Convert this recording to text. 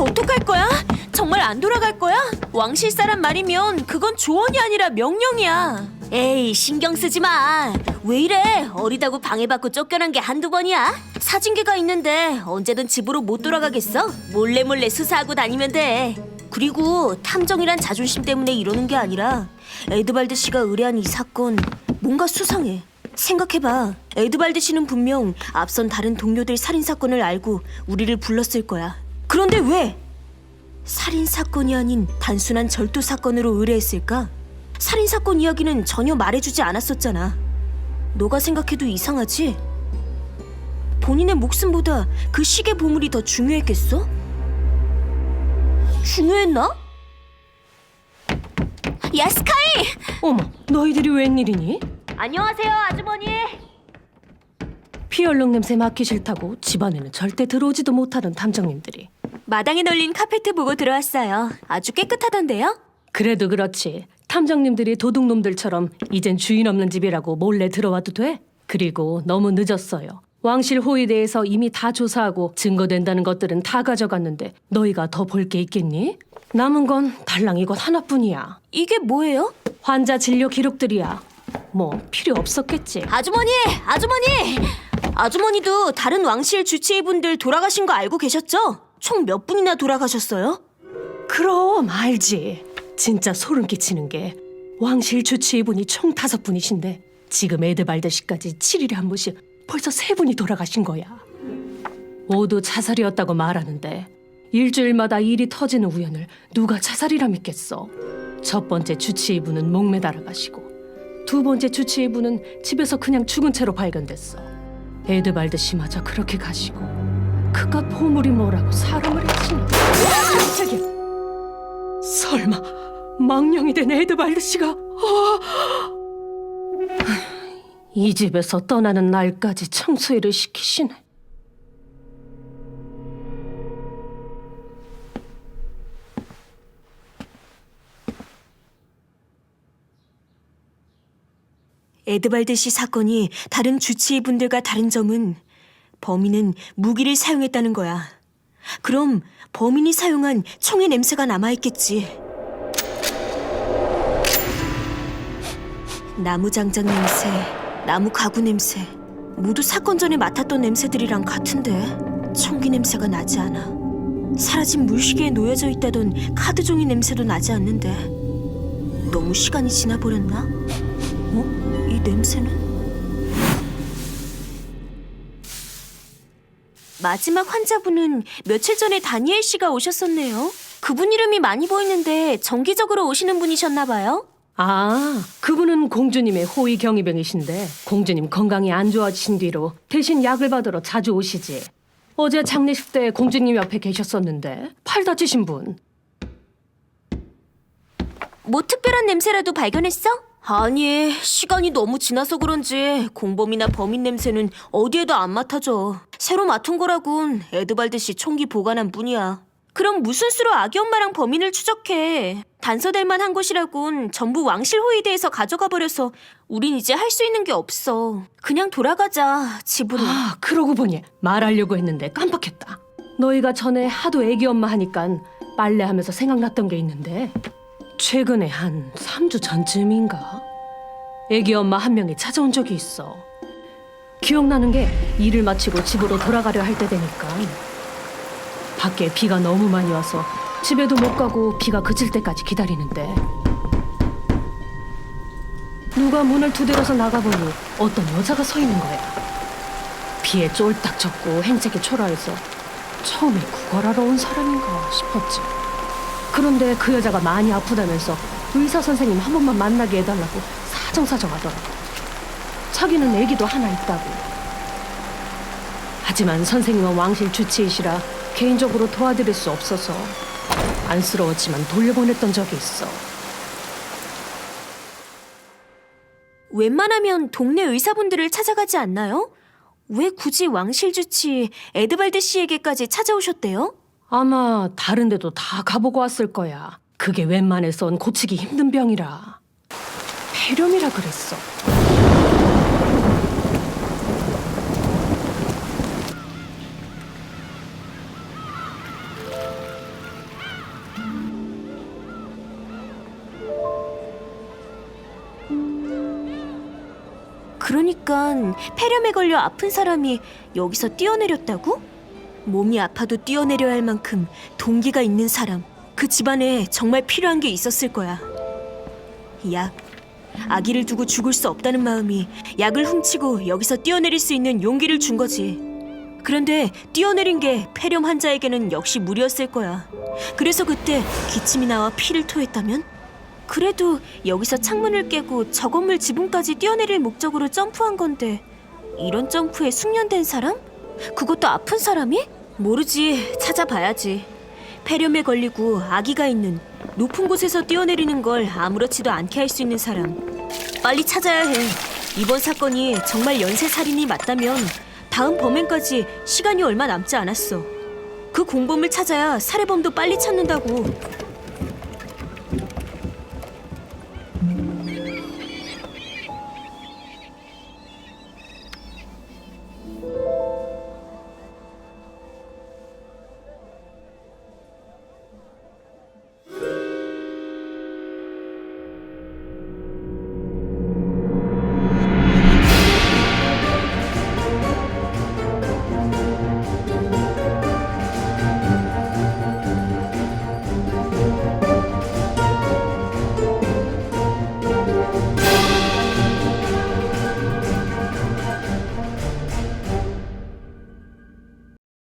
어떡할 거야? 정말 안 돌아갈 거야? 왕실 사람 말이면 그건 조언이 아니라 명령이야. 에이, 신경 쓰지 마. 왜 이래? 어리다고 방해받고 쫓겨난 게 한두 번이야? 사진기가 있는데 언제든 집으로 못 돌아가겠어? 몰래 수사하고 다니면 돼. 그리고 탐정이란 자존심 때문에 이러는 게 아니라 에드발드 씨가 의뢰한 이 사건 뭔가 수상해. 생각해봐. 에드발드 씨는 분명 앞선 다른 동료들 살인사건을 알고 우리를 불렀을 거야. 그런데 왜 살인사건이 아닌 단순한 절도사건으로 의뢰했을까? 살인사건 이야기는 전혀 말해주지 않았었잖아. 너가 생각해도 이상하지? 본인의 목숨보다 그 시계 보물이 더 중요했겠어? 중요했나? 야, 스카이! 어머, 너희들이 웬일이니? 안녕하세요, 아주머니. 피 얼룩 냄새 맡기 싫다고 집안에는 절대 들어오지도 못하던 탐정님들이. 마당에 널린 카페트 보고 들어왔어요. 아주 깨끗하던데요? 그래도 그렇지. 탐정님들이 도둑놈들처럼 이젠 주인 없는 집이라고 몰래 들어와도 돼? 그리고 너무 늦었어요. 왕실 호위에 대해서 이미 다 조사하고 증거된다는 것들은 다 가져갔는데 너희가 더 볼 게 있겠니? 남은 건 달랑 이것 하나뿐이야. 이게 뭐예요? 환자 진료 기록들이야. 뭐 필요 없었겠지. 아주머니! 아주머니도 다른 왕실 주치의분들 돌아가신 거 알고 계셨죠? 총 몇 분이나 돌아가셨어요? 그럼 알지. 진짜 소름 끼치는 게 왕실 주치의분이 총 5분이신데 지금 에드발드 씨까지 7일에 한 번씩 벌써 3분이 돌아가신 거야. 모두 자살이었다고 말하는데 일주일마다 일이 터지는 우연을 누가 자살이라 믿겠어. 첫 번째 주치의분은 목매달아 가시고 두 번째 주치의분은 집에서 그냥 죽은 채로 발견됐어. 에드발드 씨마저 그렇게 가시고 그깟 보물이 뭐라고 사람을 해치니. 깜짝이야. 설마 망령이 된 에드발드 씨가 이 집에서 떠나는 날까지 청소일을 시키시네. 에드발드 씨 사건이 다른 주치의분들과 다른 점은 범인은 무기를 사용했다는 거야. 그럼 범인이 사용한 총의 냄새가 남아있겠지. 나무 장작 냄새, 나무 가구 냄새, 모두 사건 전에 맡았던 냄새들이랑 같은데 총기 냄새가 나지 않아. 사라진 물시계에 놓여져 있다던 카드 종이 냄새도 나지 않는데 너무 시간이 지나버렸나? 이 냄새는? 마지막 환자분은 며칠 전에 다니엘 씨가 오셨었네요. 그분 이름이 많이 보이는데 정기적으로 오시는 분이셨나 봐요. 아, 그분은 공주님의 호위 경위병이신데 공주님 건강이 안 좋아지신 뒤로 대신 약을 받으러 자주 오시지. 어제 장례식 때 공주님 옆에 계셨었는데 팔 다치신 분. 뭐 특별한 냄새라도 발견했어? 아니, 시간이 너무 지나서 그런지 공범이나 범인 냄새는 어디에도 안 맡아져. 새로 맡은 거라곤 에드발드 씨 총기 보관한 뿐이야. 그럼 무슨 수로 아기 엄마랑 범인을 추적해. 단서될 만한 곳이라곤 전부 왕실 호위대에서 가져가 버려서 우린 이제 할 수 있는 게 없어. 그냥 돌아가자, 집으로. 아, 그러고 보니 말하려고 했는데 깜빡했다. 너희가 전에 하도 애기 엄마 하니깐 빨래하면서 생각났던 게 있는데 최근에 한 3주 전쯤인가 애기 엄마 한 명이 찾아온 적이 있어. 기억나는 게 일을 마치고 집으로 돌아가려 할 때 되니까 밖에 비가 너무 많이 와서 집에도 못 가고 비가 그칠 때까지 기다리는데 누가 문을 두드려서 나가보니 어떤 여자가 서 있는 거야. 비에 쫄딱 젖고 행색이 초라해서 처음에 구걸하러 온 사람인가 싶었지. 그런데 그 여자가 많이 아프다면서 의사 선생님 한 번만 만나게 해달라고 사정사정 하더라고. 자기는 애기도 하나 있다고. 하지만 선생님은 왕실 주치의시라 개인적으로 도와드릴 수 없어서 안쓰러웠지만 돌려보냈던 적이 있어. 웬만하면 동네 의사분들을 찾아가지 않나요? 왜 굳이 왕실 주치 에드발드 씨에게까지 찾아오셨대요? 아마 다른 데도 다 가보고 왔을 거야. 그게 웬만해선 고치기 힘든 병이라. 폐렴이라 그랬어. 그러니까 폐렴에 걸려 아픈 사람이 여기서 뛰어내렸다고? 몸이 아파도 뛰어내려야 할 만큼 동기가 있는 사람, 그 집안에 정말 필요한 게 있었을 거야. 약. 아기를 두고 죽을 수 없다는 마음이 약을 훔치고 여기서 뛰어내릴 수 있는 용기를 준 거지. 그런데 뛰어내린 게 폐렴 환자에게는 역시 무리였을 거야. 그래서 그때 기침이 나와 피를 토했다면? 그래도 여기서 창문을 깨고 저 건물 지붕까지 뛰어내릴 목적으로 점프한 건데 이런 점프에 숙련된 사람? 그것도 아픈 사람이? 모르지. 찾아봐야지. 폐렴에 걸리고 아기가 있는 높은 곳에서 뛰어내리는 걸 아무렇지도 않게 할 수 있는 사람. 빨리 찾아야 해. 이번 사건이 정말 연쇄살인이 맞다면 다음 범행까지 시간이 얼마 남지 않았어. 그 공범을 찾아야 살해범도 빨리 찾는다고.